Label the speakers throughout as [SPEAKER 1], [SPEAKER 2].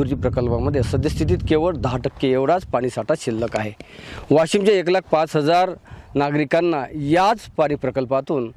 [SPEAKER 1] एकबुर्जी प्रकल्पामध्ये सद्यस्थितीत केवळ 10% एवढाच पाणीसाठा शिल्लक आहे। वाशिमच्या 1,05,000 नागरिकांना याच पाणी प्रकल्पातून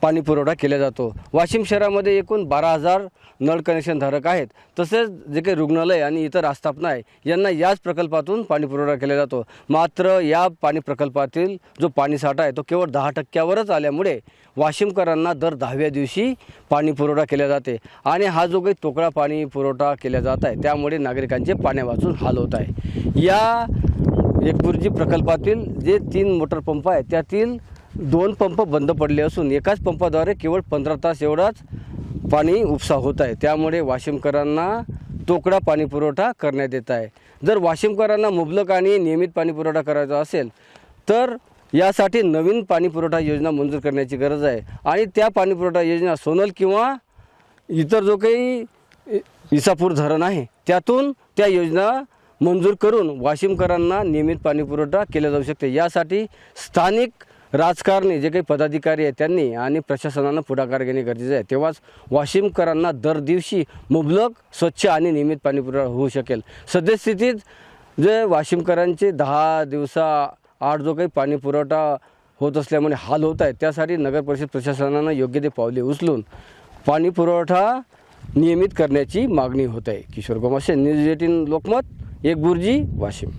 [SPEAKER 1] पाणी पुरवठा केला जातो। वाशिम शहरामध्ये एकूण 12,000 नळ कनेक्शन धारक आहेत। तसेच जे काही रुग्णालय आणि इतर आस्थापना आहे यांना याच प्रकल्पातून पाणी पुरवठा केला जातो। मात्र या पाणी प्रकल्पातील जो पाणीसाठा आहे तो केवळ 10%वरच आल्यामुळे वाशिमकरांना दर 10व्या दिवशी पाणी पुरवठा केला जाते आणि हा जो काही तोकडा पाणी पुरवठा केला जात आहे त्यामुळे नागरिकांचे पाण्यावाचून हाल होत आहे। या एकबुर्जी प्रकल्पातील जे 3 मोटर पंप आहेत त्यातील 2 पंप बंद पडले असून एकाच पंपाद्वारे केवळ 15 तास एवढाच पाणी उपसा होत आहे। त्यामुळे वाशिमकरांना तोकडा पाणी पुरवठा करण्यात येत आहे। जर वाशिमकरांना मुबलक आणि नियमित पाणी पुरवठा करायचा असेल तर यासाठी नवीन पाणी पुरवठा योजना मंजूर करण्याची गरज आहे आणि त्या पाणी पुरवठा योजना सोनल किंवा इतर जो काही इसापूर धरण आहे त्यातून त्या योजना मंजूर करून वाशिमकरांना नियमित पाणी पुरवठा केला जाऊ शकते। यासाठी स्थानिक राजकारणी जे काही पदाधिकारी आहेत त्यांनी आणि प्रशासनानं पुढाकार घेणे गरजेचे आहे। तेव्हाच वाशिमकरांना दर दिवशी मुबलक स्वच्छ आणि नियमित पाणी पुरवठा होऊ शकेल। सद्यस्थितीत जे वाशिमकरांचे 10 दिवसाआड जो काही पाणी पुरवठा होत असल्यामुळे हाल होत आहेत त्यासाठी नगर परिषद प्रशासनानं योग्य ते पावले उचलून पाणी पुरवठा नियमित करण्याची मागणी होत आहे। किशोर गोमासे, न्यूज 18 लोकमत, एकबुर्जी, वाशिम।